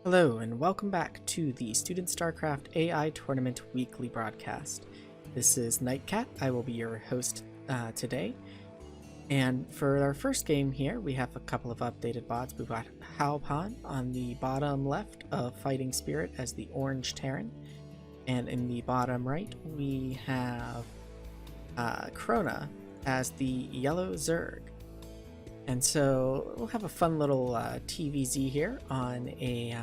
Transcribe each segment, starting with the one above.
Hello and welcome back to the Student StarCraft AI Tournament Weekly Broadcast. This is Nightcat. I will be your host today. And for our first game here, we have a couple of updated bots. We've got Halpan on the bottom left of Fighting Spirit as the orange Terran. And in the bottom right, we have Krona as the yellow Zerg. And so we'll have a fun little TVZ here on a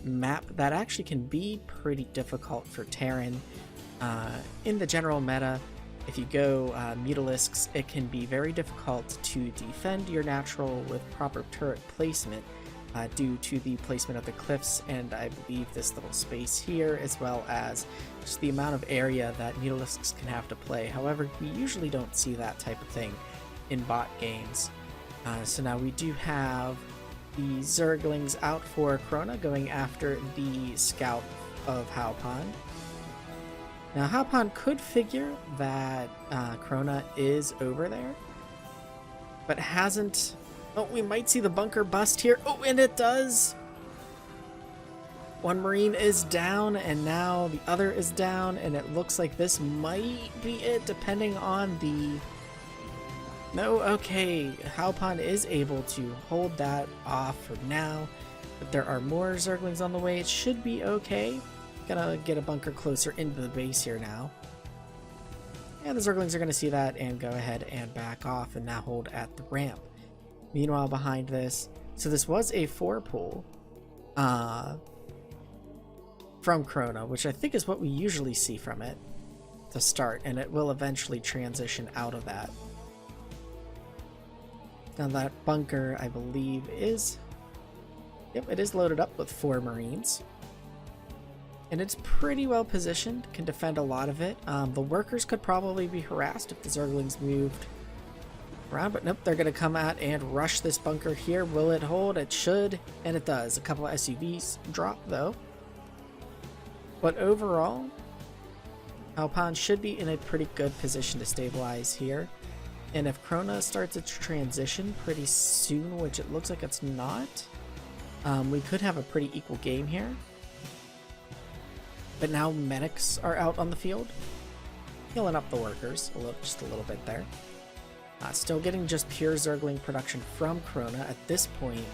map that actually can be pretty difficult for Terran. In the general meta, if you go Mutalisks, it can be very difficult to defend your natural with proper turret placement due to the placement of the cliffs, and I believe this little space here, as well as just the amount of area that Mutalisks can have to play. However, we usually don't see that type of thing in bot games. So now we do have the Zerglings out for Krona going after the scout of Halpan. Now Halpan could figure that Krona is over there, but hasn't... Oh, we might see the bunker bust here. Oh, and it does! One Marine is down, and now the other is down, and it looks like this might be it, depending on the... No, okay, Halpan is able to hold that off for now, but there are more Zerglings on the way. It should be okay. Gonna get a bunker closer into the base here now. And the Zerglings are gonna see that and go ahead and back off and now hold at the ramp. Meanwhile, behind this, so this was a 4-pull from Krona, which I think is what we usually see from it to start, and it will eventually transition out of that. Now that bunker, I believe, is... Yep, it is loaded up with 4 Marines. And it's pretty well positioned, can defend a lot of it. The workers could probably be harassed if the Zerglings moved around, but nope, they're going to come out and rush this bunker here. Will it hold? It should, and it does. A couple of SUVs drop, though. But overall, Halpan should be in a pretty good position to stabilize here. And if Krona starts its transition pretty soon, which it looks like it's not, we could have a pretty equal game here. But now medics are out on the field, healing up the workers just a little bit there. Still getting just pure Zergling production from Krona. At this point,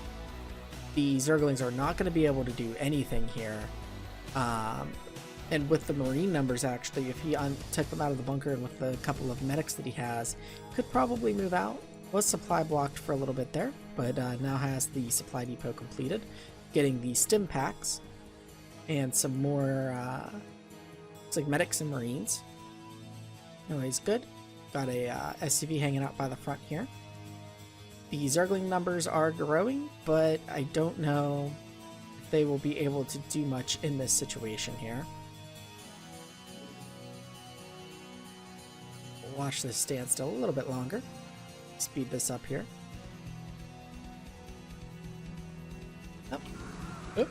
the Zerglings are not going to be able to do anything here. And with the Marine numbers, actually, if he took them out of the bunker and with the couple of medics that he has, could probably move out. Was supply blocked for a little bit there, but now has the supply depot completed. Getting the stim packs and some more, looks like medics and Marines. Anyways, good. Got a SCV hanging out by the front here. The Zergling numbers are growing, but I don't know if they will be able to do much in this situation here. Watch this stand still a little bit longer. Speed this up here. Oh. Oop.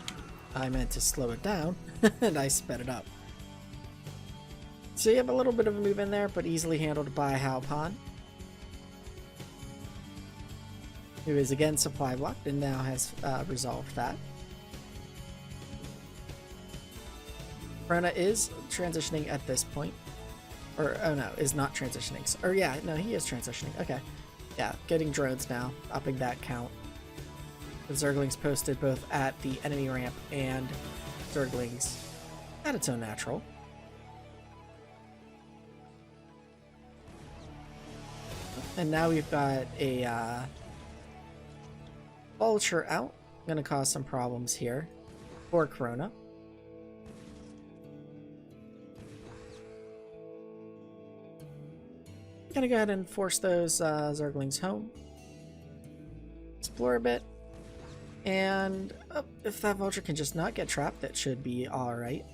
I meant to slow it down, and I sped it up. So you have a little bit of a move in there, but easily handled by Halpan, who is again supply blocked and now has resolved that. Krona is transitioning at this point. Or, oh no, is not transitioning. Or yeah, no, he is transitioning. Okay. Yeah, getting drones now, upping that count. The Zerglings posted both at the enemy ramp and Zerglings at its own natural. And now we've got a Vulture out. Gonna cause some problems here for Krona. Gonna go ahead and force those Zerglings home. Explore a bit. And if that Vulture can just not get trapped, that should be alright.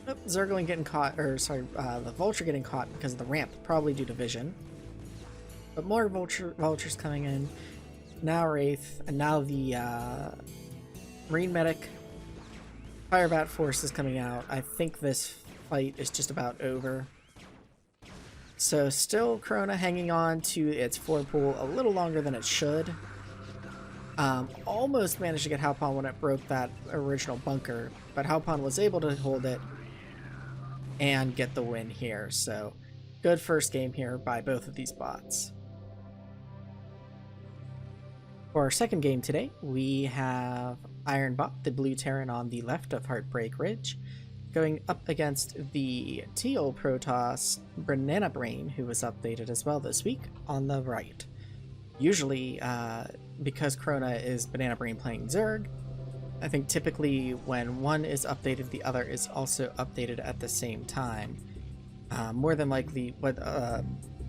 Oh, Zergling getting caught, or sorry, the Vulture getting caught because of the ramp, probably due to vision. But more Vultures coming in. Now Wraith, and now the Marine Medic. Firebat Force is coming out. I think this fight is just about over. So still Corona hanging on to its forward pool a little longer than it should. Almost managed to get Halpon when it broke that original bunker, but Halpon was able to hold it and get the win here. So good first game here by both of these bots. For our second game today, we have Ironbot, the blue Terran on the left of Heartbreak Ridge, going up against the teal Protoss Banana Brain, who was updated as well this week, on the right. Usually, because Corona is Banana Brain playing Zerg, I think typically when one is updated, the other is also updated at the same time. More than likely, what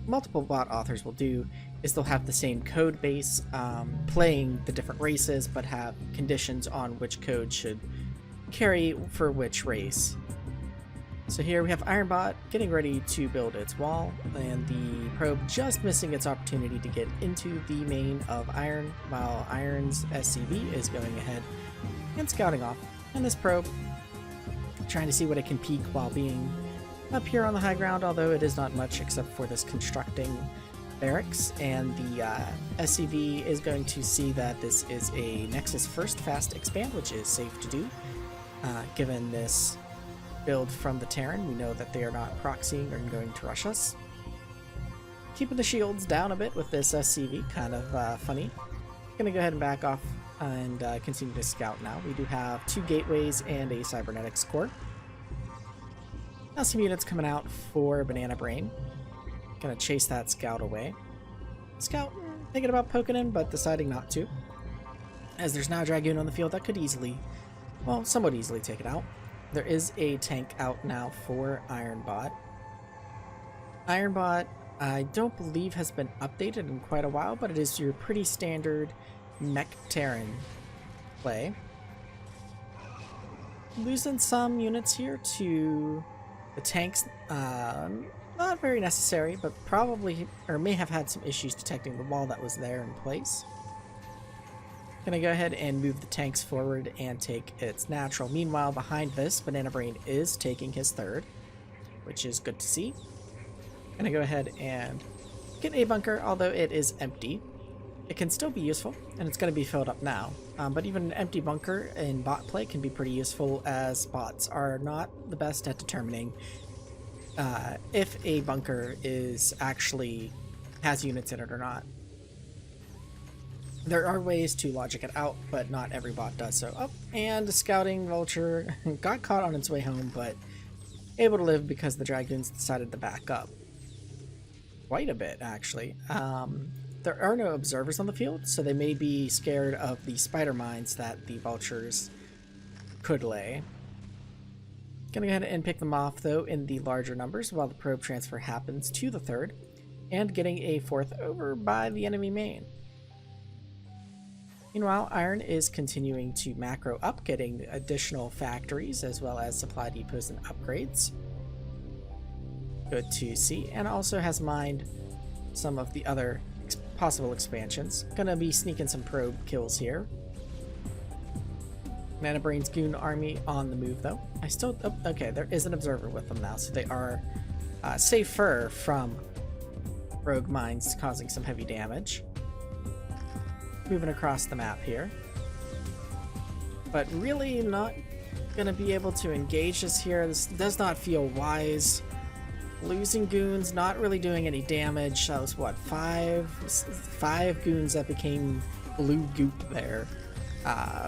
multiple bot authors will do is they'll have the same code base playing the different races, but have conditions on which code should carry for which race. So here we have Ironbot getting ready to build its wall, and the probe just missing its opportunity to get into the main of Iron, while Iron's SCV is going ahead and scouting off. And this probe trying to see what it can peek while being up here on the high ground, although it is not much except for this constructing barracks, and the SCV is going to see that this is a Nexus first fast expand, which is safe to do. Given this build from the Terran, we know that they are not proxying or going to rush us. Keeping the shields down a bit with this SCV, kind of funny. Gonna go ahead and back off and continue to scout now. We do have 2 gateways and a cybernetics core. Now some units coming out for Banana Brain. Gonna chase that scout away. Scout thinking about poking in, but deciding not to, as there's now a Dragoon on the field that could easily, well, somewhat easily take it out. There is a tank out now for Ironbot. Ironbot, I don't believe has been updated in quite a while, but it is your pretty standard mech Terran play. Losing some units here to the tanks, not very necessary, but probably, or may have had some issues detecting the wall that was there in place. Gonna go ahead and move the tanks forward and take its natural. Meanwhile, behind this, Banana Brain is taking his third, which is good to see. Gonna go ahead and get a bunker, although it is empty. It can still be useful, and it's going to be filled up now. But even an empty bunker in bot play can be pretty useful, as bots are not the best at determining if a bunker is actually has units in it or not. There are ways to logic it out, but not every bot does so. Oh, and the scouting vulture got caught on its way home, but able to live because the Dragoons decided to back up. Quite a bit, actually. There are no observers on the field, so they may be scared of the spider mines that the vultures could lay. Gonna go ahead and pick them off, though, in the larger numbers while the probe transfer happens to the third, and getting a fourth over by the enemy main. Meanwhile, Iron is continuing to macro up, getting additional factories as well as supply depots and upgrades. Good to see, and also has mined some of the other possible expansions. Gonna be sneaking some probe kills here. Banana Brain's Goon army on the move, though. Okay, there is an observer with them now, so they are safer from rogue mines causing some heavy damage. Moving across the map here, but really not gonna be able to engage us here. This does not feel wise. Losing goons, not really doing any damage. That was what, five goons that became blue goop there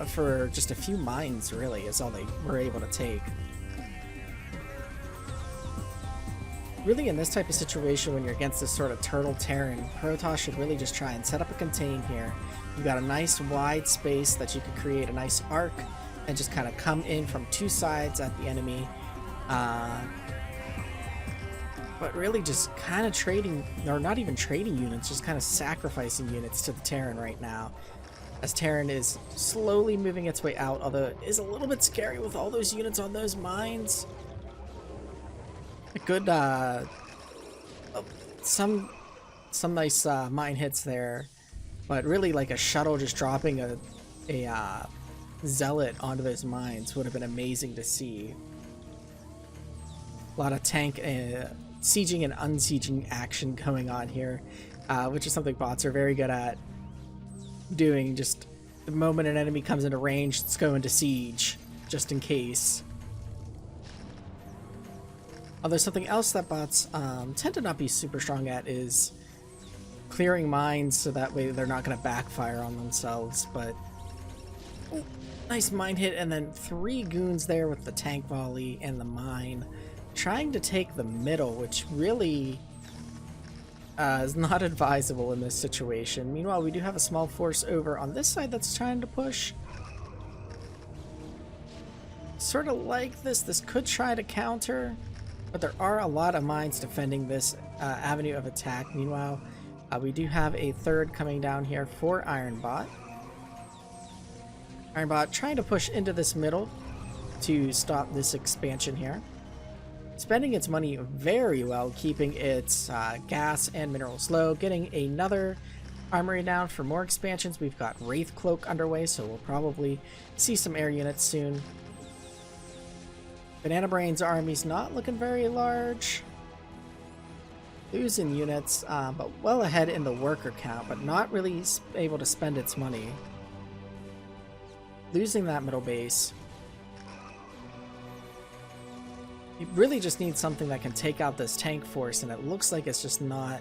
for just a few mines, really, is all they were able to take. Really, in this type of situation, when you're against this sort of turtle Terran, Protoss should really just try and set up a contain here. You've got a nice wide space that you could create a nice arc and just kind of come in from 2 sides at the enemy. But really just kind of trading, or not even trading units, just kind of sacrificing units to the Terran right now, as Terran is slowly moving its way out, although it is a little bit scary with all those units on those mines. A good, some nice mine hits there, but really like a shuttle just dropping a zealot onto those mines would have been amazing to see. A lot of tank sieging and unsieging action going on here, which is something bots are very good at doing. Just the moment an enemy comes into range, let's go into siege, just in case. Although something else that bots tend to not be super strong at is clearing mines, so that way they're not going to backfire on themselves. But ooh, nice mine hit, and then 3 goons there with the tank volley and the mine, trying to take the middle, which really is not advisable in this situation. Meanwhile, we do have a small force over on this side that's trying to push. Sort of like this. This could try to counter, but there are a lot of mines defending this avenue of attack. Meanwhile, we do have a third coming down here for Ironbot. Ironbot trying to push into this middle to stop this expansion here. Spending its money very well, keeping its gas and minerals low, getting another armory down for more expansions. We've got Wraith Cloak underway, so we'll probably see some air units soon. Banana Brain's army's not looking very large. Losing units, but well ahead in the worker count, but not really able to spend its money. Losing that middle base. You really just need something that can take out this tank force, and it looks like it's just not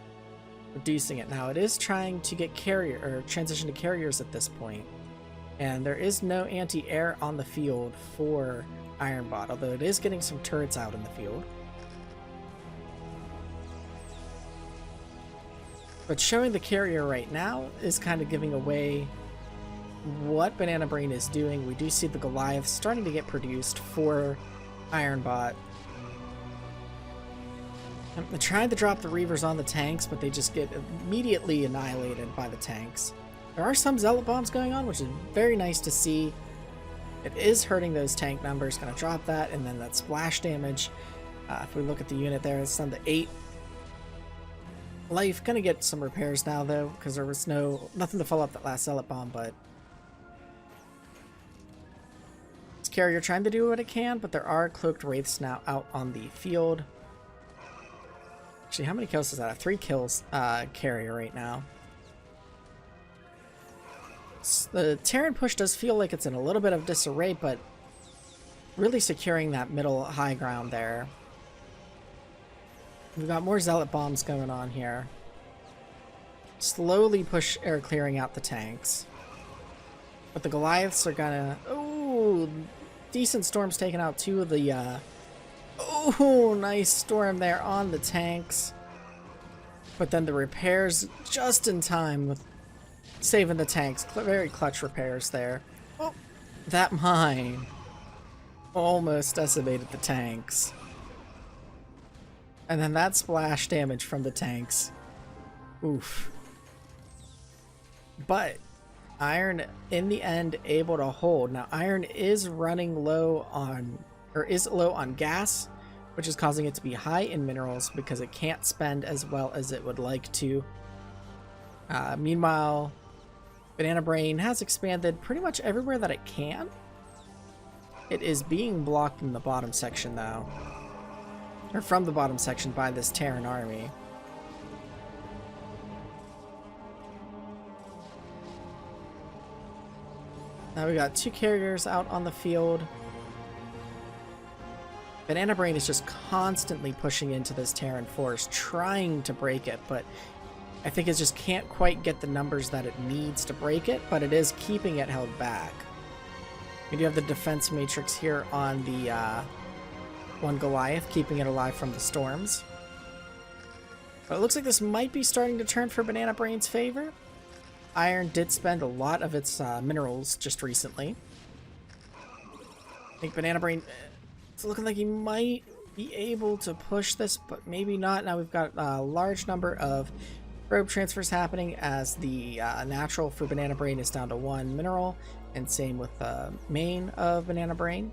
reducing it. Now, it is trying to get carrier or transition to carriers at this point, and there is no anti-air on the field for Ironbot, although it is getting some turrets out in the field. But showing the carrier right now is kind of giving away what Banana Brain is doing. We do see the Goliath starting to get produced for Ironbot. They're trying to drop the Reavers on the tanks, but they just get immediately annihilated by the tanks. There are some Zealot bombs going on, which is very nice to see. It is hurting those tank numbers. Going to drop that, and then that splash damage. If we look at the unit there, it's down to 8 life. Gonna get some repairs now though, because there was nothing to follow up that last Zealot bomb. But this carrier trying to do what it can, but there are cloaked wraiths now out on the field. Actually, how many kills does that have? 3 kills carrier right now. The Terran push does feel like it's in a little bit of disarray, but really securing that middle high ground there. We've got more Zealot bombs going on here. Slowly push air clearing out the tanks. But the Goliaths are gonna... Oh, decent storms taking out 2 of the... Oh, nice storm there on the tanks. But then the repairs just in time with saving the tanks. Very clutch repairs there. Oh, that mine almost decimated the tanks. And then that splash damage from the tanks. Oof. But Iron, in the end, able to hold. Now, Iron is running low on... or is low on gas, which is causing it to be high in minerals because it can't spend as well as it would like to. Meanwhile, Banana Brain has expanded pretty much everywhere that it can. It is being blocked in the bottom section though, or from the bottom section by this Terran army. Now we got 2 carriers out on the field. Banana Brain is just constantly pushing into this Terran force, trying to break it, but I think it just can't quite get the numbers that it needs to break it, but it is keeping it held back. We do have the defense matrix here on the one Goliath, keeping it alive from the storms. But it looks like this might be starting to turn for Banana Brain's favor. Iron did spend a lot of its minerals just recently. I think Banana Brain... It's looking like he might be able to push this, but maybe not. Now we've got a large number of probe transfers happening as the natural for Banana Brain is down to 1 mineral, and same with the main of Banana Brain.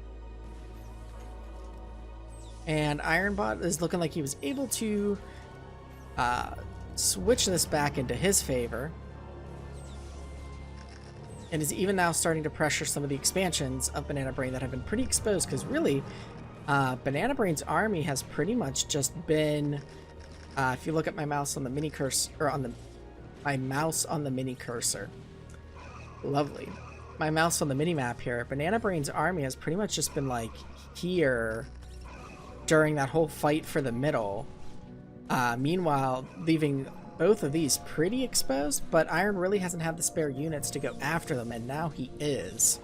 And Ironbot is looking like he was able to switch this back into his favor, and is even now starting to pressure some of the expansions of Banana Brain that have been pretty exposed, because really Banana Brain's army has pretty much just been, if you look at my mouse on the mini cursor, or on my mouse on the mini cursor, lovely. My mouse on the mini map here, Banana Brain's army has pretty much just been like here during that whole fight for the middle. Meanwhile, leaving both of these pretty exposed, but Iron really hasn't had the spare units to go after them, and now he is.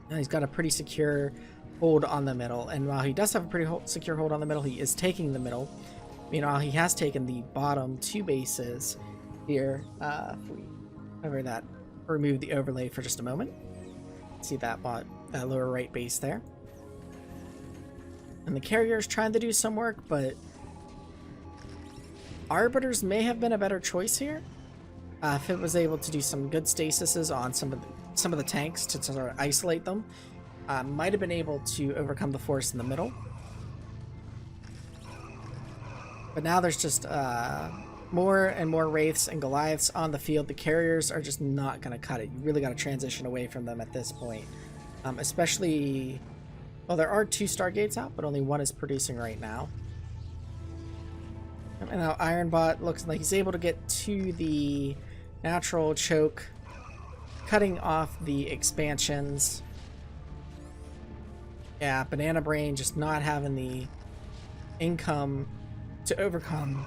And he's got a pretty secure hold on the middle, and while he does have a pretty secure hold on the middle, he is taking the middle. Meanwhile, he has taken the bottom 2 bases here. If we cover that, remove the overlay for just a moment. See that lower right base there. And the carrier's trying to do some work, but Arbiters may have been a better choice here. If it was able to do some good stasises on some of the tanks to sort of isolate them, might have been able to overcome the force in the middle. But now there's just more and more Wraiths and Goliaths on the field. The carriers are just not going to cut it. You really got to transition away from them at this point. Especially, well, there are 2 Stargates out, but only 1 is producing right now. And now Ironbot looks like he's able to get to the natural choke, cutting off the expansions. Yeah, Banana Brain just not having the income to overcome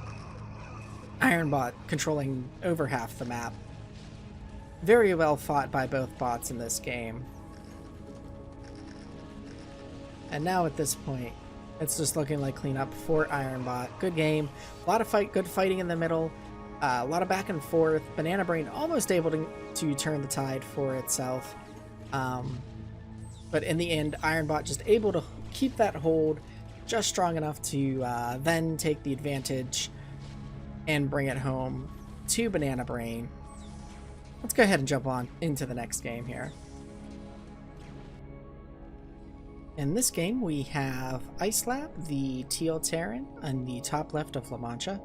Ironbot controlling over half the map. Very well fought by both bots in this game. And now at this point, it's just looking like cleanup for Ironbot. Good game. A lot of good fighting in the middle. A lot of back and forth. Banana Brain almost able to turn the tide for itself. But in the end, Ironbot just able to keep that hold just strong enough to then take the advantage and bring it home to Banana Brain. Let's go ahead and jump on into the next game here. In this game, we have Ice Lab, the Teal Terran, on the top left of La Mancha,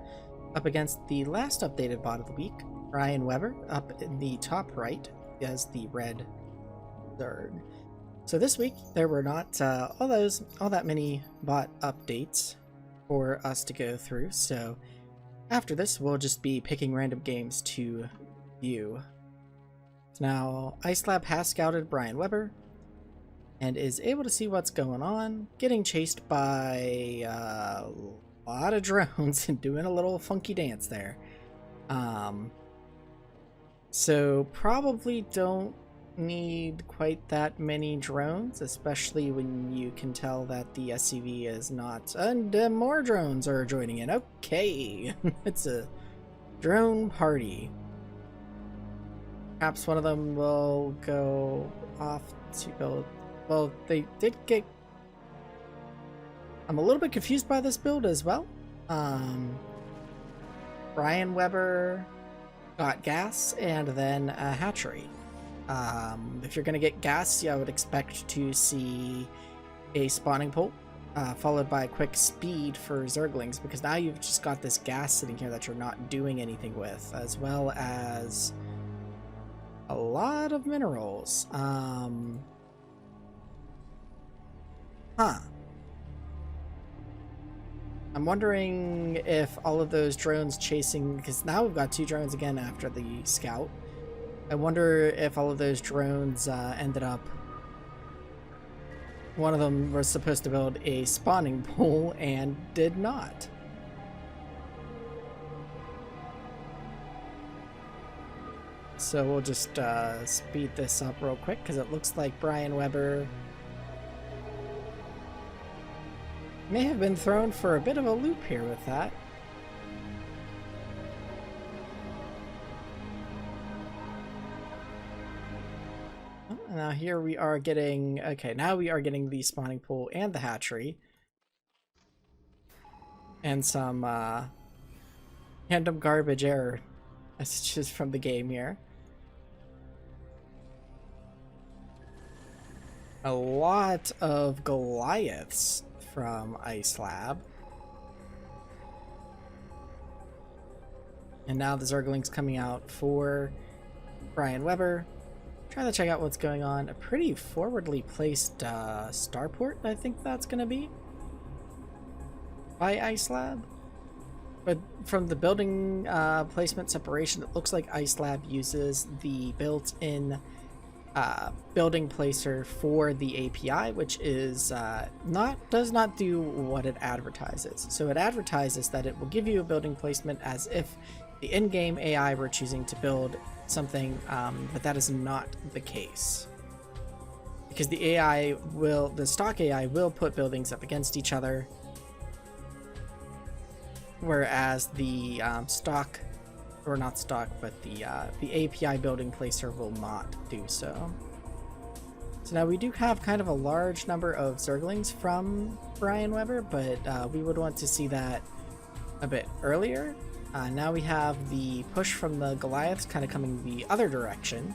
up against the last updated bot of the week, Brian Weber, up in the top right as the red Zerg. So this week, there were not all that many bot updates for us to go through, so after this, we'll just be picking random games to view. So now, Ice Lab has scouted Brian Weber, and is able to see what's going on, getting chased by a lot of drones and doing a little funky dance there. So probably don't need quite that many drones, especially when you can tell that the SCV is not, and more drones are joining in. Okay, it's a drone party. Perhaps one of them will go off to build. Well, they did get... I'm a little bit confused by this build as well. Brian Weber got gas and then a hatchery. If you're going to get gas, I would expect to see a spawning pool, followed by a quick speed for Zerglings, because now you've just got this gas sitting here that you're not doing anything with, as well as a lot of minerals. I'm wondering if all of those drones chasing, because now we've got 2 drones again after the scout. I wonder if all of those drones ended up... One of them was supposed to build a spawning pool and did not. So we'll just speed this up real quick, because it looks like Brian Weber may have been thrown for a bit of a loop here with that. Oh, now here we are getting... Okay, now we are getting the spawning pool and the hatchery. And some random garbage error messages from the game here. A lot of Goliaths from Ice Lab. And now the Zerglings coming out for Brian Weber. Trying to check out what's going on. A pretty forwardly placed starport, I think that's going to be. By Ice Lab. But from the building placement separation, it looks like Ice Lab uses the built-in building placer for the API, which is does not do what it advertises. So it advertises that it will give you a building placement as if the in-game AI were choosing to build something, but that is not the case. Because the stock AI will put buildings up against each other, whereas the the API building placer will not do so. So now we do have kind of a large number of Zerglings from Brian Weber, but we would want to see that a bit earlier. Now we have the push from the Goliaths kind of coming the other direction,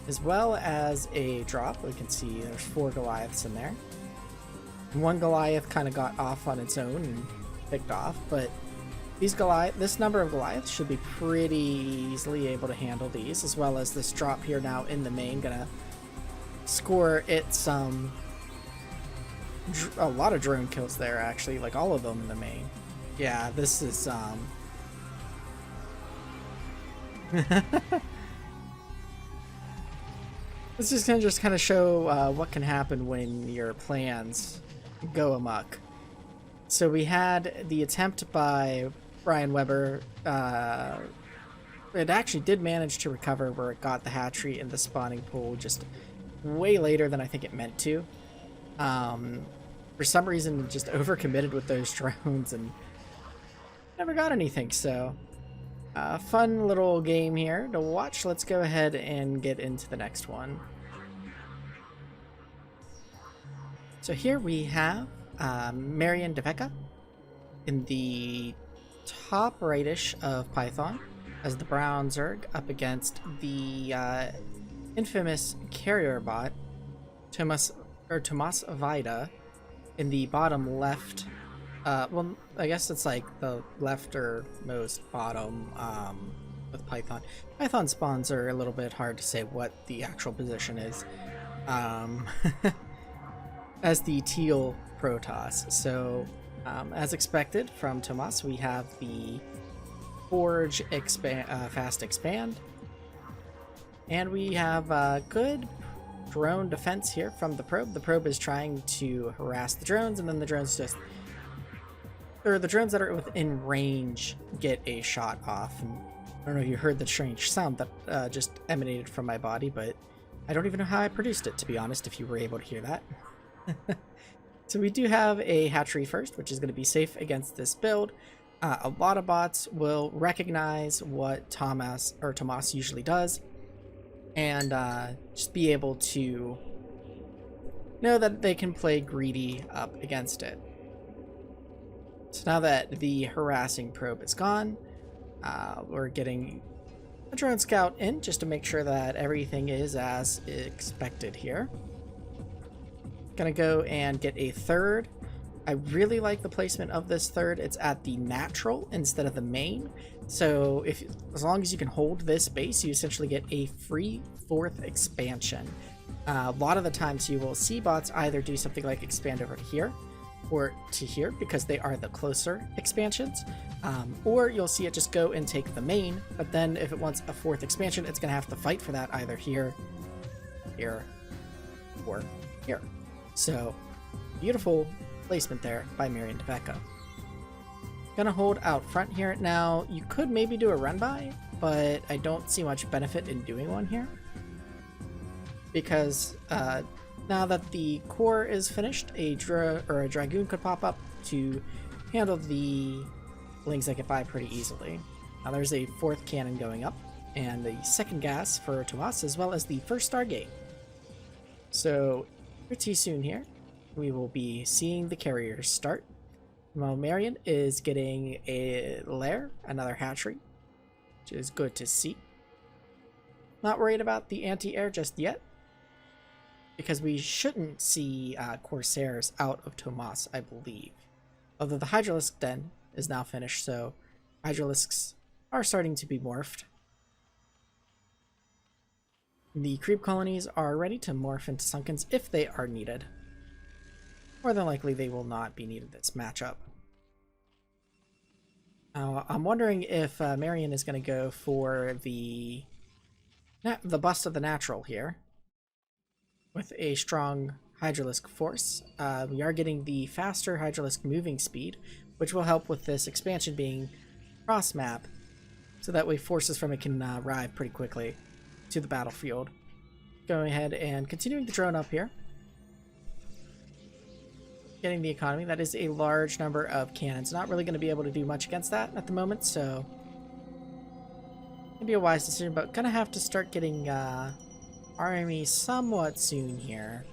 as well as a drop. We can see there's 4 Goliaths in there. One Goliath kind of got off on its own and picked off, but this number of Goliaths should be pretty easily able to handle these, as well as this drop here now in the main, gonna score its a lot of drone kills there, actually, like all of them in the main. Yeah, this is this is gonna just kind of show what can happen when your plans go amok. So we had the attempt by Brian Weber. It actually did manage to recover, where it got the hatchery in the spawning pool just way later than I think it meant to. For some reason, it just overcommitted with those drones and never got anything. So fun little game here to watch. Let's go ahead and get into the next one. So here we have Marian in the top rightish of Python as the brown Zerg up against the infamous carrier bot Tomas Vida in the bottom left. Well, I guess it's like the leftermost bottom with Python. Python spawns are a little bit hard to say what the actual position is. As the teal Protoss. So as expected from Tomas, we have the Forge fast expand, and we have good drone defense here from the probe. The probe is trying to harass the drones, and then the drones the drones that are within range get a shot off. And I don't know if you heard the strange sound that just emanated from my body, but I don't even know how I produced it, to be honest, if you were able to hear that. So we do have a hatchery first, which is going to be safe against this build. A lot of bots will recognize what Tomas usually does, and just be able to know that they can play greedy up against it. So now that the harassing probe is gone, we're getting a drone scout in just to make sure that everything is as expected here. Gonna go and get a third. I really like the placement of this third. It's at the natural instead of the main. So as long as you can hold this base, you essentially get a free 4th expansion. A lot of the times you will see bots either do something like expand over to here or to here because they are the closer expansions, or you'll see it just go and take the main, but then if it wants a 4th expansion, it's gonna have to fight for that either here, here, or here. So beautiful placement there by Marian. Gonna hold out front here. Now you could maybe do a run by, but I don't see much benefit in doing one here, because now that the core is finished, a dragoon could pop up to handle the lings that get by pretty easily. Now there's a 4th cannon going up, and the 2nd gas for Tomas, as well as the 1st Stargate. So pretty soon here, we will be seeing the carriers start. Well, Marian is getting a lair, another hatchery, which is good to see. Not worried about the anti-air just yet, because we shouldn't see Corsairs out of Tomas, I believe. Although the Hydralisk Den is now finished, so Hydralisks are starting to be morphed. The creep colonies are ready to morph into Sunkens if they are needed. More than likely they will not be needed this matchup. I'm wondering if Marian is going to go for the bust of the natural here with a strong Hydralisk force. We are getting the faster Hydralisk moving speed, which will help with this expansion being cross map, so that way forces from it can arrive pretty quickly to the battlefield. Going ahead and continuing the drone up here. Getting the economy. That is a large number of cannons. Not really going to be able to do much against that at the moment, so maybe a wise decision, but gonna have to start getting army somewhat soon here.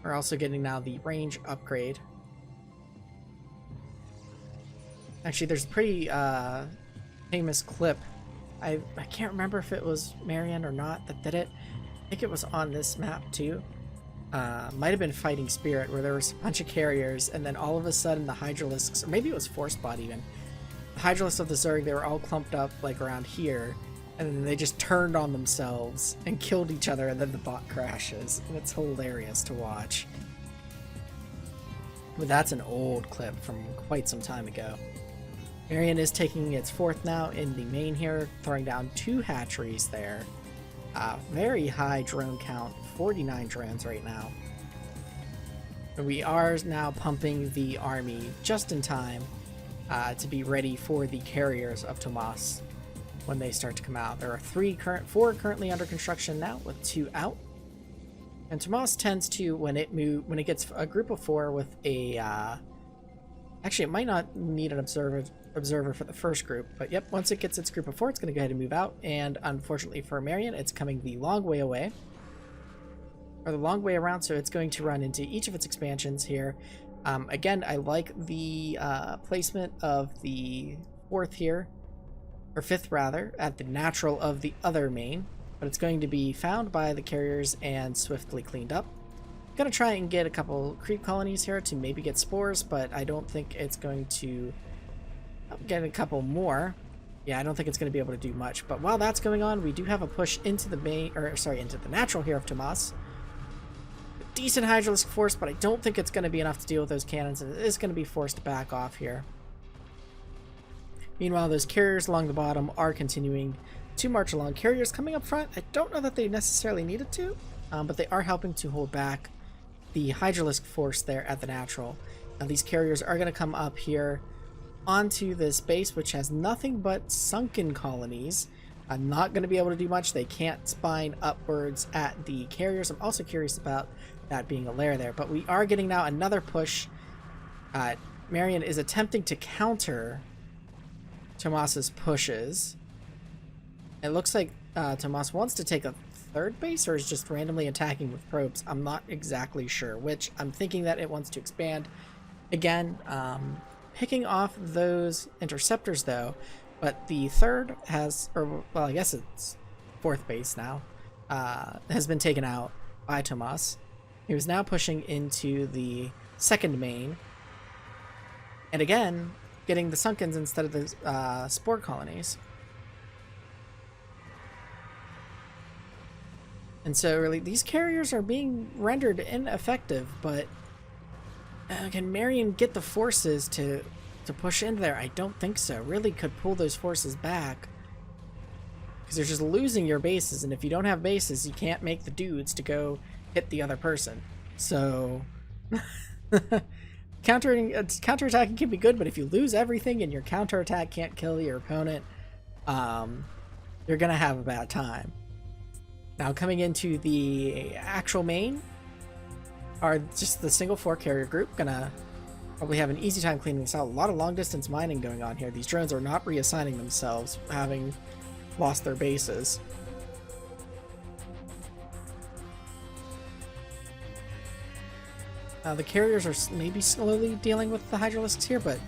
We're also getting now the range upgrade. Actually, there's a pretty famous clip. I can't remember if it was Marian or not that did it. I think it was on this map too. Might have been Fighting Spirit, where there was a bunch of carriers, and then all of a sudden the Hydralisks, or maybe it was Force Bot even, the Hydralisks of the Zerg, they were all clumped up like around here, and then they just turned on themselves and killed each other, and then the bot crashes, and it's hilarious to watch. But that's an old clip from quite some time ago. Marian is taking its fourth now in the main here, throwing down 2 hatcheries there. Very high drone count, 49 drones right now. We are now pumping the army just in time to be ready for the carriers of Tomas when they start to come out. There are 4 currently under construction now, with 2 out. And Tomas tends to, when it gets a group of 4 with a actually, it might not need an observer for the first group, but yep, once it gets its group of 4, it's going to go ahead and move out. And unfortunately for Marian, it's coming the long way away, or the long way around, so it's going to run into each of its expansions here. Again, I like the placement of the 4th here, or 5th rather, at the natural of the other main, but it's going to be found by the carriers and swiftly cleaned up. Gonna try and get a couple creep colonies here to maybe get spores, but I don't think it's going to get a couple more. Yeah, I don't think it's going to be able to do much. But while that's going on, we do have a push into the main, or sorry, into the natural here of Tomas. A decent Hydralisk force, but I don't think it's going to be enough to deal with those cannons, and it is going to be forced to back off here. Meanwhile, those carriers along the bottom are continuing to march along. Carriers coming up front, I don't know that they necessarily needed to, but they are helping to hold back the Hydralisk force there at the natural. Now these carriers are going to come up here onto this base, which has nothing but sunken colonies. I'm not going to be able to do much. They can't spine upwards at the carriers. I'm also curious about that being a lair there, but we are getting now another push. Marian is attempting to counter Tomas's pushes. It looks like Tomas wants to take a 3rd base, or is just randomly attacking with probes. I'm not exactly sure which. I'm thinking that it wants to expand again, picking off those interceptors though, but the 3rd has, or well, I guess it's 4th base now, has been taken out by Tomas. He was now pushing into the 2nd main, and again getting the Sunkens instead of the spore colonies. And so really these carriers are being rendered ineffective, but can Marian get the forces to push into there? I don't think so. Really could pull those forces back, because they're just losing your bases, and if you don't have bases, you can't make the dudes to go hit the other person. So counterattacking can be good, but if you lose everything and your counterattack can't kill your opponent, you're gonna have a bad time. Now coming into the actual main are just the single 4 carrier group. Gonna probably have an easy time cleaning this out. A lot of long distance mining going on here. These drones are not reassigning themselves, having lost their bases. The carriers are maybe slowly dealing with the Hydralisks here, but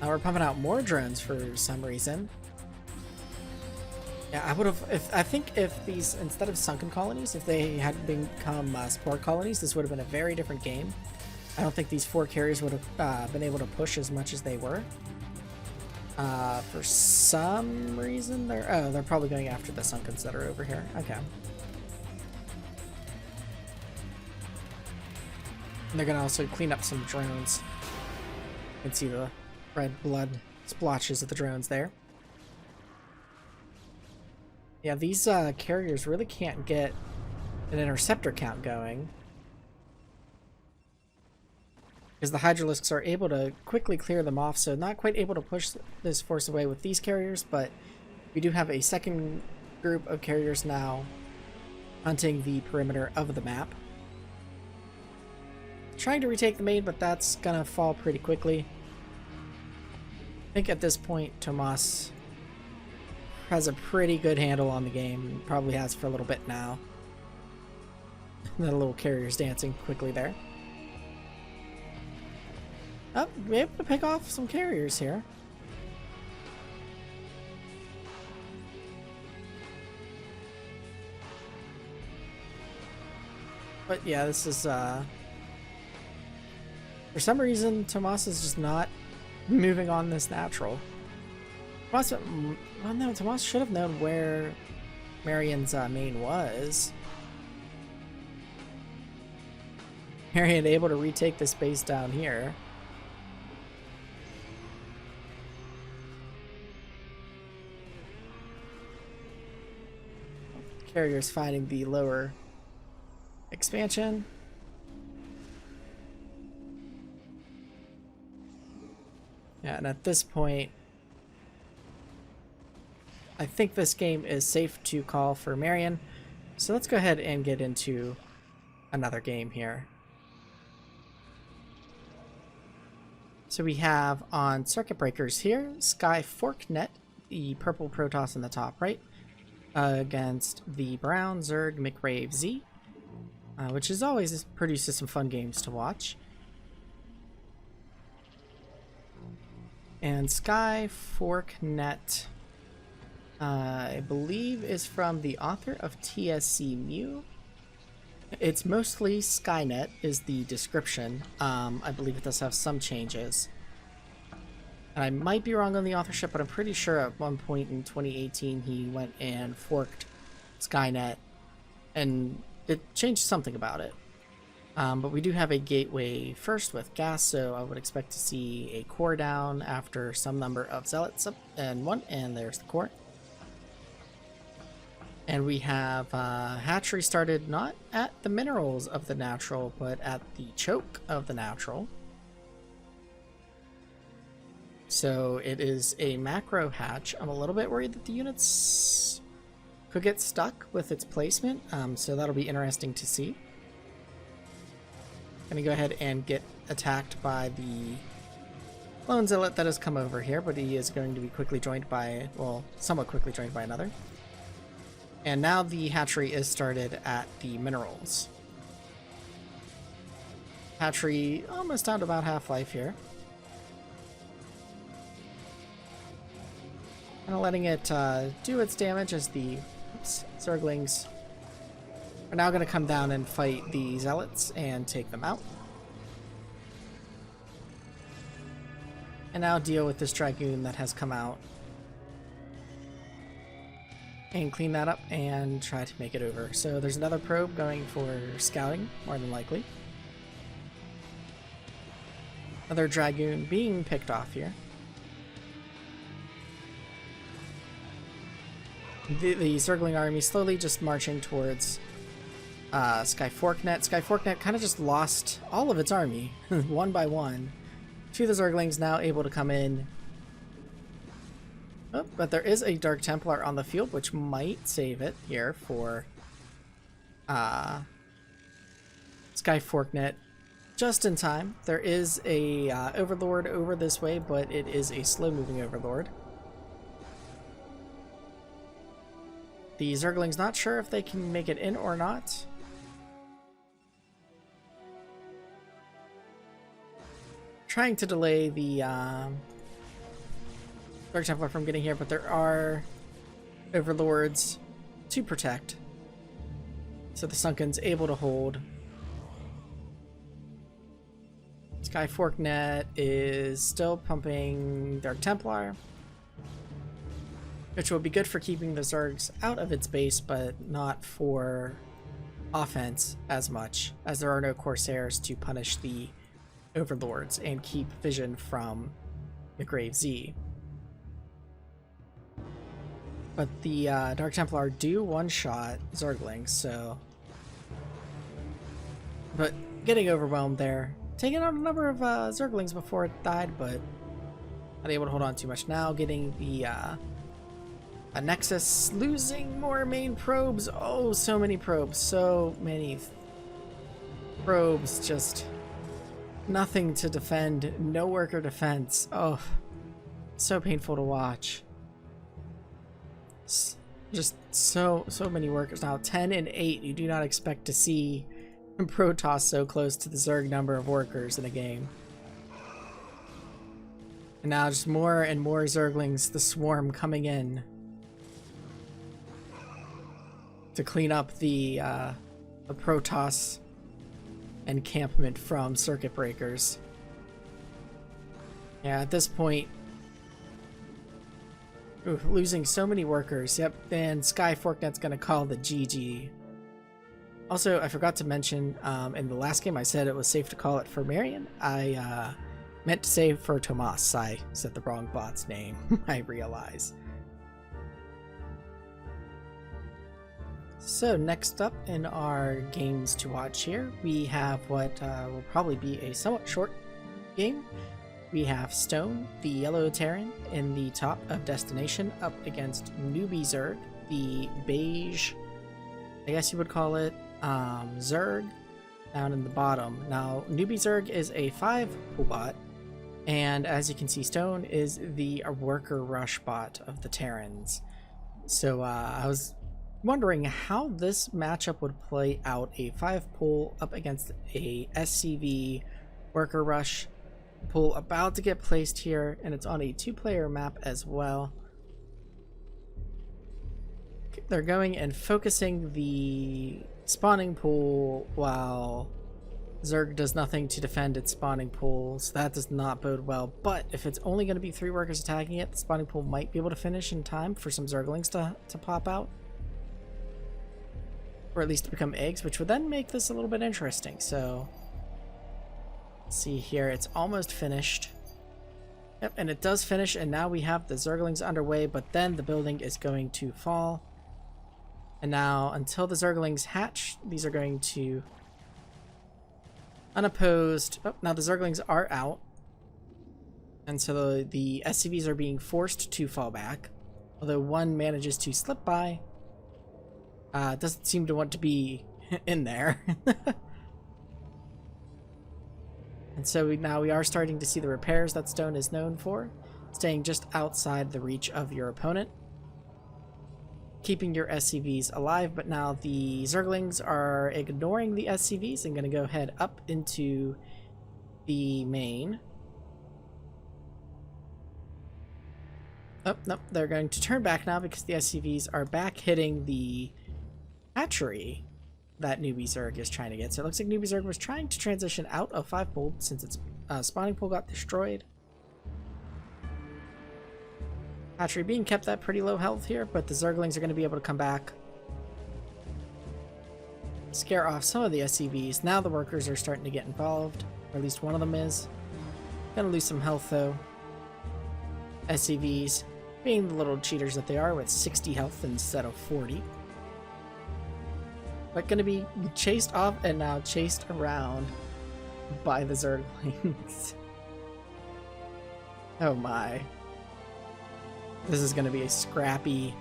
now we're pumping out more drones for some reason. Yeah, I would have, I think if these, instead of sunken colonies, if they had become spore colonies, this would have been a very different game. I don't think these 4 carriers would have been able to push as much as they were. For some reason, they're probably going after the Sunkens that are over here. Okay. And they're gonna also clean up some drones. You can see the red blood splotches of the drones there. Yeah, these carriers really can't get an interceptor count going, because the Hydralisks are able to quickly clear them off, so not quite able to push this force away with these carriers, but we do have a second group of carriers now hunting the perimeter of the map. Trying to retake the main, but that's gonna fall pretty quickly. I think at this point Tomas has a pretty good handle on the game, probably has for a little bit now. The little carriers dancing quickly there. Oh, we're able to pick off some carriers here. But yeah, this is for some reason Tomas is just not moving on this natural. Tomas, well, no, Tomas should have known where Marian's main was. Marian able to retake the space down here. Carriers finding the lower expansion. Yeah, and at this point, I think this game is safe to call for Marian. So let's go ahead and get into another game here. So we have on circuit breakers here, Skye Forknet, the purple Protoss in the top right, against the brown Zerg McCrae Z, which is always produces some fun games to watch. And Skye Forknet, I believe, is from the author of TSC Mew. It's mostly Skynet is the description. I believe it does have some changes. And I might be wrong on the authorship, but I'm pretty sure at one point in 2018 he went and forked Skynet and it changed something about it. But we do have a gateway first with gas, so I would expect to see a core down after some number of zealots up and one, and there's the core. And we have hatchery started not at the minerals of the natural, but at the choke of the natural. So it is a macro hatch. I'm a little bit worried that the units could get stuck with its placement, so that'll be interesting to see. Gonna go ahead and get attacked by the lone zealot that has come over here, but he is going to be quickly joined by, well, somewhat quickly joined by another. And now the hatchery is started at the minerals. Hatchery almost down to about half-life here. Kind of letting it do its damage as the Zerglings are now going to come down and fight the zealots and take them out. And now deal with this Dragoon that has come out. And clean that up and try to make it over. So there's another probe going for scouting, more than likely. Another Dragoon being picked off here. The Zergling army slowly just marching towards Skye Forknet. Skye Forknet kind of just lost all of its army, one by one. Two of the Zerglings now able to come in. Oh, but there is a Dark Templar on the field, which might save it here for Skye Forknet just in time. There is a Overlord over this way, but it is a slow-moving Overlord. The Zergling's not sure if they can make it in or not. Trying to delay the Dark Templar from getting here, but there are Overlords to protect. So the Sunken's able to hold. Skye Forknet is still pumping Dark Templar. which will be good for keeping the Zergs out of its base, but not for offense as much, as there are no Corsairs to punish the Overlords and keep vision from McCrae Z. But the Dark Templar do one-shot Zerglings, so... But getting overwhelmed there. Taking out a number of Zerglings before it died, but not able to hold on too much now. Getting the a Nexus, losing more main probes. Oh, so many probes. So many probes. Just nothing to defend. No worker defense. Oh, so painful to watch. Just so many workers now. 10 and 8. You do not expect to see Protoss so close to the Zerg number of workers in a game. And now just more and more Zerglings, the swarm coming in to clean up the Protoss encampment from circuit breakers. Yeah, at this point, losing so many workers. Yep, and Skye Forknet's gonna call the GG. Also, I forgot to mention, in the last game I said it was safe to call it for Marian. I meant to say for Tomas. I said the wrong bot's name, I realize. So next up in our games to watch here, we have what will probably be a somewhat short game. We have Stone, the yellow Terran, in the top of Destination, up against Newbie Zerg, the beige, I guess you would call it, Zerg, down in the bottom. Now, Newbie Zerg is a 5 pool bot, and as you can see, Stone is the worker rush bot of the Terrans. So I was wondering how this matchup would play out, a 5 pool up against a SCV worker rush pool about to get placed here, and it's on a 2-player map as well. They're going and focusing the spawning pool while Zerg does nothing to defend its spawning pool, so that does not bode well. But if it's only going to be 3 workers attacking it, the spawning pool might be able to finish in time for some Zerglings to pop out, or at least to become eggs, which would then make this a little bit interesting. So let's see here, it's almost finished. Yep, and it does finish, and now we have the Zerglings underway, but then the building is going to fall. And now, until the Zerglings hatch, these are going to unopposed. Oh, now the Zerglings are out, and so the SCVs are being forced to fall back, although one manages to slip by. Doesn't seem to want to be in there. And so now we are starting to see the repairs that Stone is known for, staying just outside the reach of your opponent, keeping your SCVs alive. But now the Zerglings are ignoring the SCVs and going to go ahead up into the main. Oh, nope, they're going to turn back now because the SCVs are back hitting the hatchery that Newbie Zerg is trying to get. So it looks like Newbie Zerg was trying to transition out of 5 pool since its spawning pool got destroyed. Hatchery being kept at pretty low health here, but the Zerglings are going to be able to come back, scare off some of the SCVs. Now the workers are starting to get involved, or at least one of them is. Gonna lose some health though. SCVs, being the little cheaters that they are, with 60 health instead of 40. But gonna be chased off and now chased around by the Zerglings. Oh my. This is gonna be a scrappy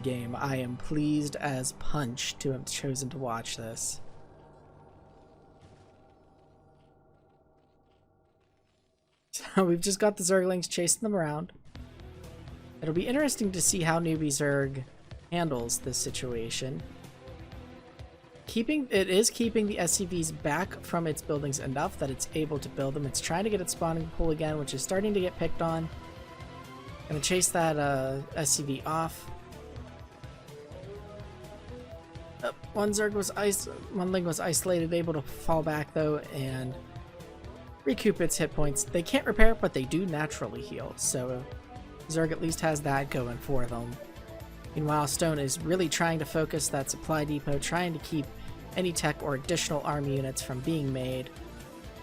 game. I am pleased as punch to have chosen to watch this. So we've just got the Zerglings chasing them around. It'll be interesting to see how Newbie Zerg handles this situation. It is keeping the SCVs back from its buildings enough that it's able to build them. It's trying to get its spawning pool again, which is starting to get picked on. Gonna chase that SCV off. One Ling was isolated, able to fall back though and recoup its hit points. They can't repair, but they do naturally heal. So Zerg at least has that going for them. Meanwhile, Stone is really trying to focus that supply depot, trying to keep any tech or additional army units from being made.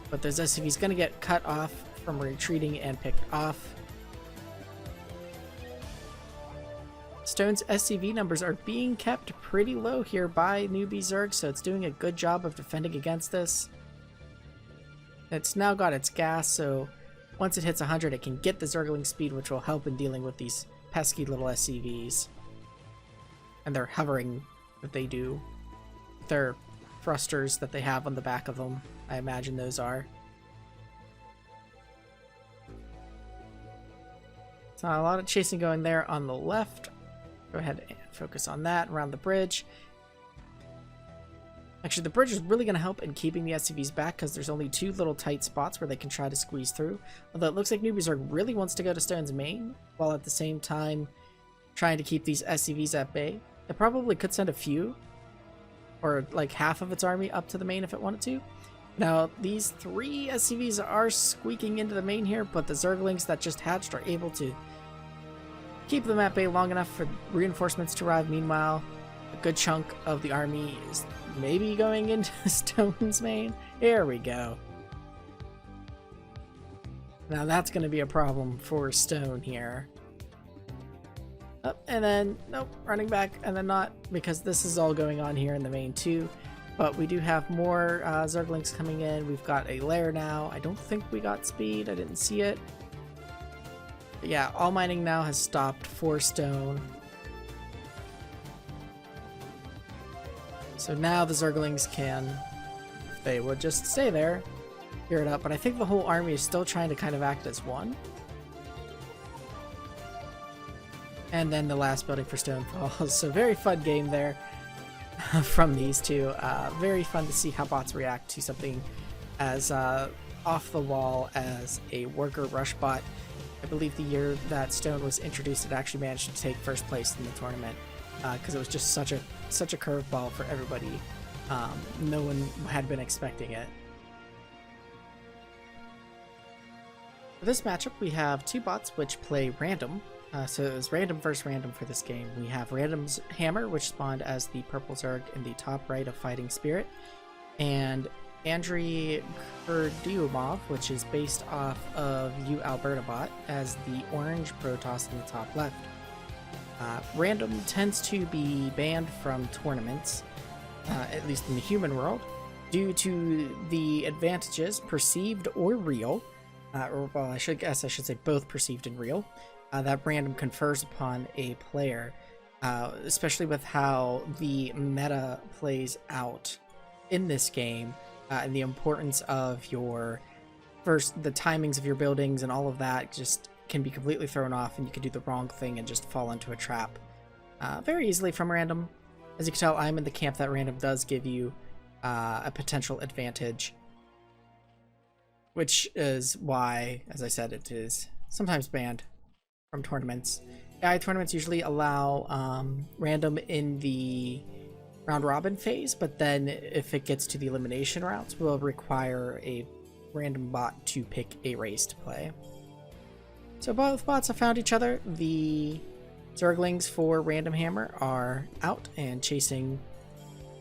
But those SCVs going to get cut off from retreating and picked off. Stone's SCV numbers are being kept pretty low here by Newbie Zerg, so it's doing a good job of defending against this. It's now got its gas, so once it hits 100, it can get the Zergling speed, which will help in dealing with these pesky little SCVs. And their hovering that they do. Their thrusters that they have on the back of them, I imagine those are. So a lot of chasing going there on the left. Go ahead and focus on that around the bridge. Actually, the bridge is really going to help in keeping the SCVs back because there's only two little tight spots where they can try to squeeze through. Although it looks like Newbie Zerg really wants to go to Stone's main, while at the same time trying to keep these SCVs at bay. It probably could send a few, or like half of its army up to the main if it wanted to. Now, these 3 SCVs are squeaking into the main here, but the Zerglings that just hatched are able to keep them at bay long enough for reinforcements to arrive. Meanwhile, a good chunk of the army is maybe going into Stone's main. There we go. Now that's going to be a problem for Stone here. Oh, and then, nope, running back, and then not, because this is all going on here in the main too. But we do have more Zerglings coming in. We've got a lair now. I don't think we got speed. I didn't see it. But yeah, all mining now has stopped for Stone. So now the Zerglings can, if they would just stay there, clear it up. But I think the whole army is still trying to kind of act as one. And then the last building for Stone falls. So very fun game there from these two. Very fun to see how bots react to something as off the wall as a worker rush bot. I believe the year that Stone was introduced, it actually managed to take first place in the tournament because it was just such a curveball for everybody. No one had been expecting it. For this matchup, we have 2 bots which play random. So it was random versus random for this game. We have Random's Hammer, which spawned as the purple Zerg in the top right of Fighting Spirit, and Andrea Kurdiumov, which is based off of U Alberta bot, as the orange Protoss in the top left. Random tends to be banned from tournaments, at least in the human world, due to the advantages, perceived or real, or well, I should say both perceived and real, that random confers upon a player, especially with how the meta plays out in this game, and the importance of the timings of your buildings and all of that just can be completely thrown off, and you can do the wrong thing and just fall into a trap very easily from random. As you can tell, I'm in the camp that random does give you a potential advantage, which is why, as I said, it is sometimes banned from tournaments. AI tournaments usually allow random in the round robin phase, but then if it gets to the elimination routes, will require a random bot to pick a race to play. So both bots have found each other. The Zerglings for Random Hammer are out and chasing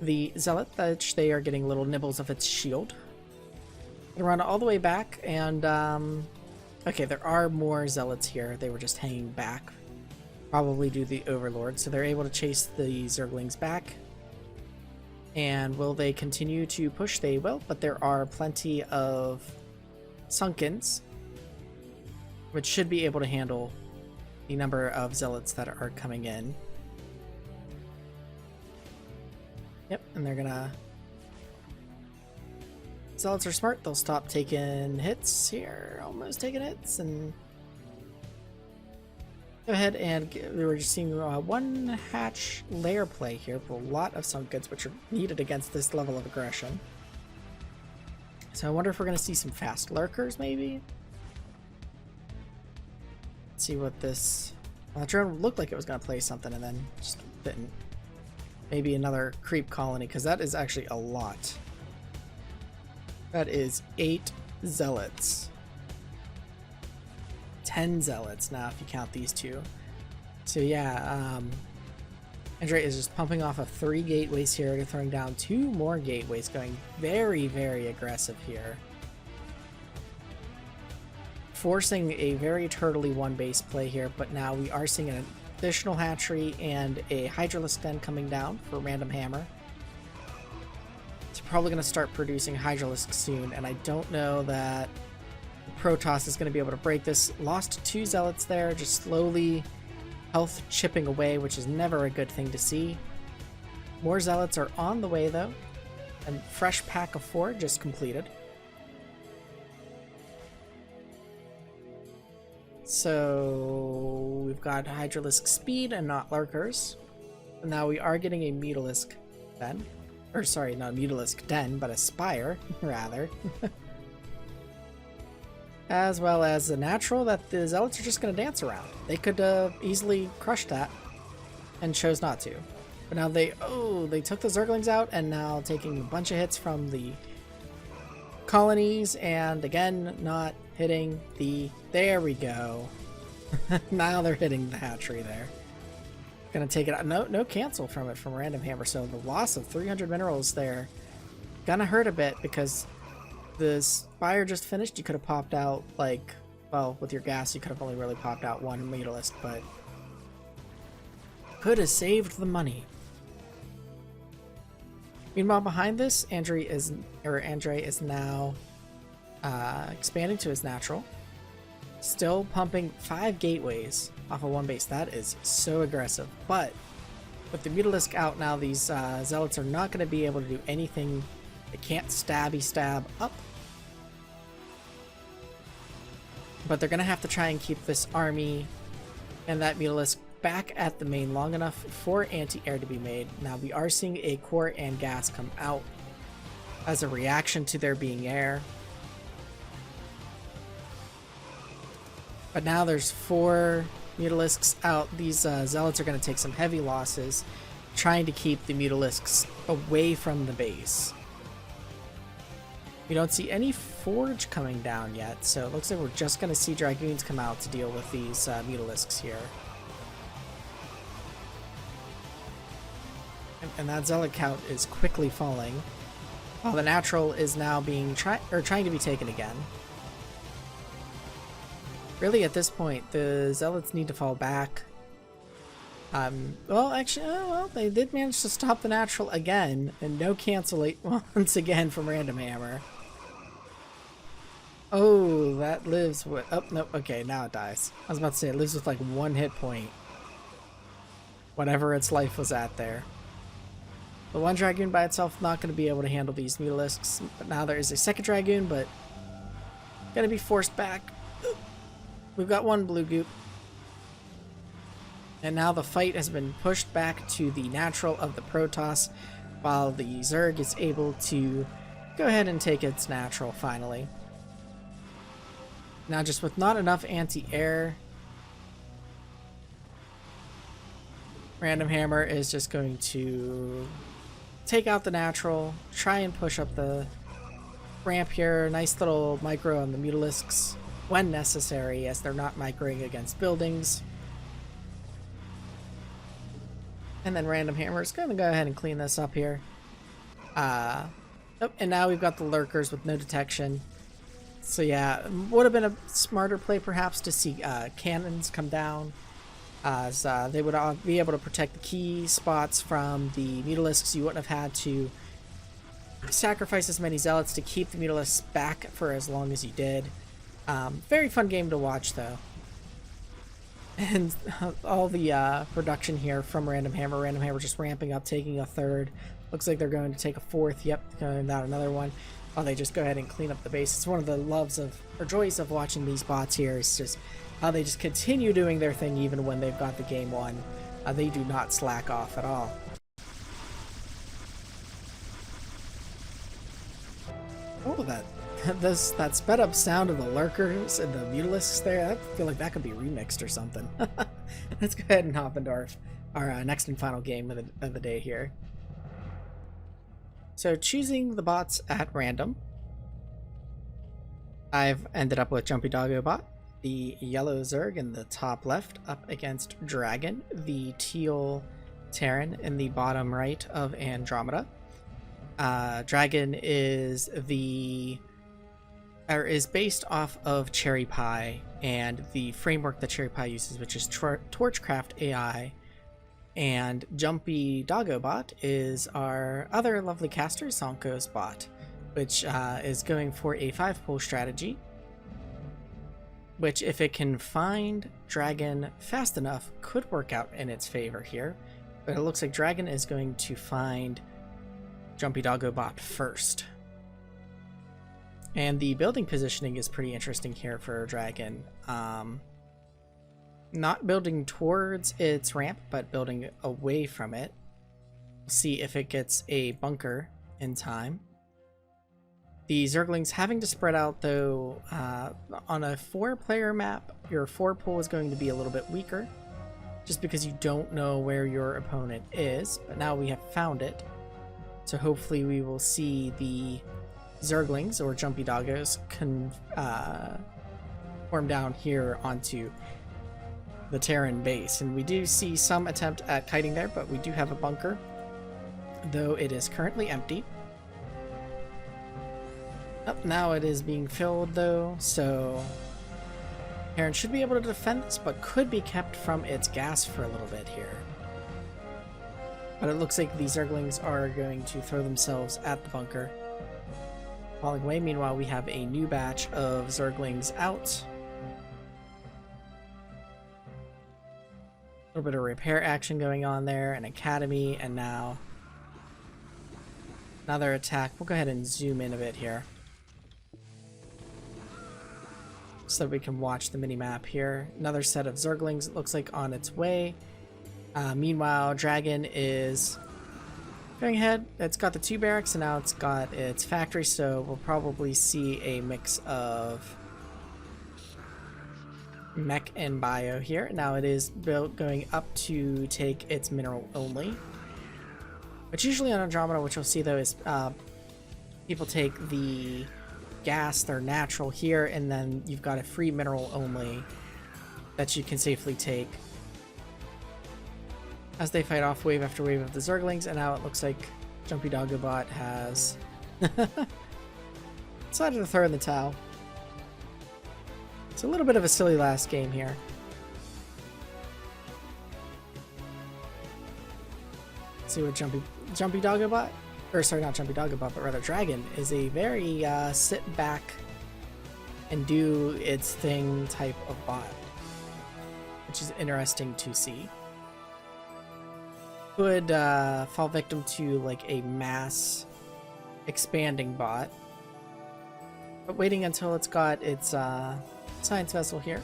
the Zealot, which they are getting little nibbles of its shield. They run all the way back, and okay, there are more Zealots here. They were just hanging back, probably due to the Overlord, so they're able to chase the Zerglings back. And will they continue to push? They will, but there are plenty of Sunkens, which should be able to handle the number of Zealots that are coming in. Yep, and they're gonna... Zealots are smart. They'll stop taking hits here, almost taking hits, and go ahead and we were just seeing one hatch lair play here for a lot of Sunkens, which are needed against this level of aggression. So I wonder if we're going to see some fast lurkers, maybe? Let's see what this... Well, the drone looked like it was going to play something and then just didn't. Maybe another creep colony, because that is actually a lot. That is 8 Zealots. 10 zealots now if you count these two. So yeah, Andrea is just pumping off of 3 gateways here, throwing down 2 more gateways, going very, very aggressive here. Forcing a very turtley 1 base play here, but now we are seeing an additional hatchery and a Hydralisk den coming down for Random Hammer. It's probably going to start producing Hydralisk soon, and I don't know that Protoss is going to be able to break this. Lost 2 zealots there, just slowly health chipping away, which is never a good thing to see. More zealots are on the way though, and fresh pack of 4 just completed. So we've got Hydralisk speed and not lurkers. And now we are getting a Mutalisk den. Or sorry, not a Mutalisk den, but a Spire, rather. As well as a natural that the Zealots are just going to dance around. They could easily crush that and chose not to. But now they took the Zerglings out and now taking a bunch of hits from the colonies and again not hitting the... There we go. Now they're hitting the hatchery there. Gonna take it out. No cancel from it from Random Hammer. So the loss of 300 minerals there gonna hurt a bit because the Spire just finished. You could have popped out like, well, with your gas you could have only really popped out 1 Mutalisk, but could have saved the money. Meanwhile, behind this, Andrea is now expanding to his natural. Still pumping 5 gateways off of 1 base. That is so aggressive. But with the Mutalisk out now, these Zealots are not going to be able to do anything. They can't stab up. But they're going to have to try and keep this army and that Mutalisk back at the main long enough for anti-air to be made. Now we are seeing a core and gas come out as a reaction to there being air. But now there's 4 Mutalisks out. These Zealots are going to take some heavy losses trying to keep the Mutalisks away from the base. We don't see any Forge coming down yet, so it looks like we're just going to see Dragoons come out to deal with these Mutalisks here. And that Zealot count is quickly falling, while the natural is now being trying to be taken again. Really, at this point, the Zealots need to fall back. Well, actually, well, they did manage to stop the natural again, and no cancel once again from Random Hammer. Oh, that lives with... Oh, no, okay, now it dies. I was about to say, it lives with like 1 hit point. Whatever its life was at there. The 1 Dragoon by itself not going to be able to handle these Mutalisks, but now there is a 2nd Dragoon, but going to be forced back. We've got 1 blue goop. And now the fight has been pushed back to the natural of the Protoss, while the Zerg is able to go ahead and take its natural finally. Now just with not enough anti-air, Random Hammer is just going to take out the natural, try and push up the ramp here. Nice little micro on the Mutalisks when necessary, as they're not microing against buildings. And then Random Hammer is going to go ahead and clean this up here. Oh, and now we've got the lurkers with no detection. So yeah, would have been a smarter play perhaps to see cannons come down, as they would be able to protect the key spots from the Mutalisks. You wouldn't have had to sacrifice as many Zealots to keep the Mutalisks back for as long as you did. Very fun game to watch though. And all the production here from Random Hammer just ramping up, taking a 3rd. Looks like they're going to take a 4th. Yep, going down another one. Oh, they just go ahead and clean up the base. It's one of the loves of, or joys of watching these bots here. It's just how they just continue doing their thing even when they've got the game won. They do not slack off at all. Oh, that sped up sound of the lurkers and the Mutalisks there, I feel like that could be remixed or something. Let's go ahead and hop into our next and final game of the day here. So choosing the bots at random, I've ended up with Jumpy Dog bot, the yellow Zerg in the top left up against Dragon, the teal Terran in the bottom right of Andromeda. Dragon is based off of Cherry Pie and the framework that Cherry Pie uses, which is Torchcraft AI. And Jumpy Doggo bot is our other lovely caster, Sonko's bot, which is going for a 5-pull strategy, which, if it can find Dragon fast enough, could work out in its favor here. But it looks like Dragon is going to find Jumpy Doggo bot first. And the building positioning is pretty interesting here for Dragon. Not building towards its ramp, but building away from it. See if it gets a bunker in time. The Zerglings having to spread out, though. On a 4-player map, your 4-pull is going to be a little bit weaker, just because you don't know where your opponent is. But now we have found it, so hopefully we will see the Zerglings, or Jumpy Doggos, form down here onto the Terran base. And we do see some attempt at kiting there, but we do have a bunker, though it is currently empty. Now it is being filled, though, so Terran should be able to defend this, but could be kept from its gas for a little bit here. But it looks like the Zerglings are going to throw themselves at the bunker, falling away. Meanwhile, we have a new batch of Zerglings out. A little bit of repair action going on there, an academy, and now another attack. We'll go ahead and zoom in a bit here, so that we can watch the mini-map here. Another set of Zerglings, it looks like, on its way. Meanwhile, Dragon is going ahead. It's got the 2 barracks, and now it's got its factory, so we'll probably see a mix of mech and bio here. Now it is built going up to take its mineral only, which usually on Andromeda, which you'll see though, is people take the gas, they're natural here, and then you've got a free mineral only that you can safely take as they fight off wave after wave of the Zerglings. And now it looks like Jumpy Doggobot has decided to throw in the towel. It's a little bit of a silly last game here. Let's see what Jumpy Doggobot, or sorry, not Jumpy Doggobot, but rather Dragon, is a very sit back and do its thing type of bot, which is interesting to see. Could fall victim to like a mass expanding bot, but waiting until it's got its science vessel here.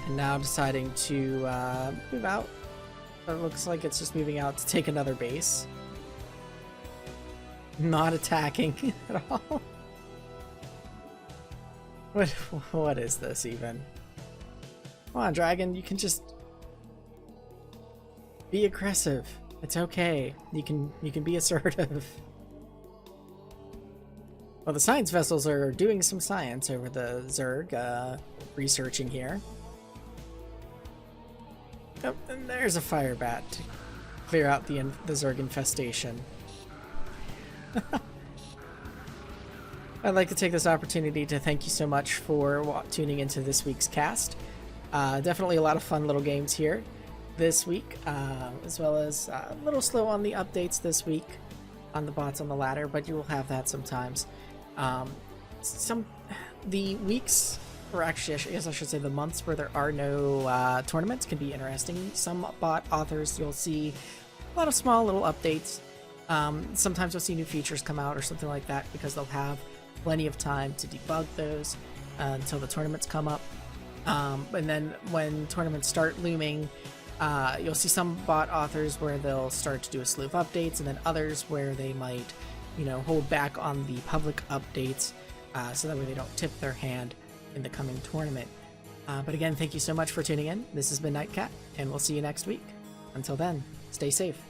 And now deciding to move out. It looks like it's just moving out to take another base. Not attacking at all. What is this even? Come on, Dragon, you can just be aggressive. It's okay. You can be assertive. Well, the science vessels are doing some science over the Zerg, researching here. Oh, and there's a fire bat to clear out the Zerg infestation. I'd like to take this opportunity to thank you so much for tuning into this week's cast. Definitely a lot of fun little games here this week, as well as a little slow on the updates this week on the bots on the ladder, but you will have that sometimes. The weeks, or actually I guess I should say the months where there are no tournaments can be interesting. Some bot authors, you'll see a lot of small little updates. Sometimes you'll see new features come out or something like that, because they'll have plenty of time to debug those until the tournaments come up. And then when tournaments start looming, you'll see some bot authors where they'll start to do a slew of updates, and then others where they might, hold back on the public updates, so that way they don't tip their hand in the coming tournament. But again, thank you so much for tuning in. This has been Nightcat, and we'll see you next week. Until then, stay safe.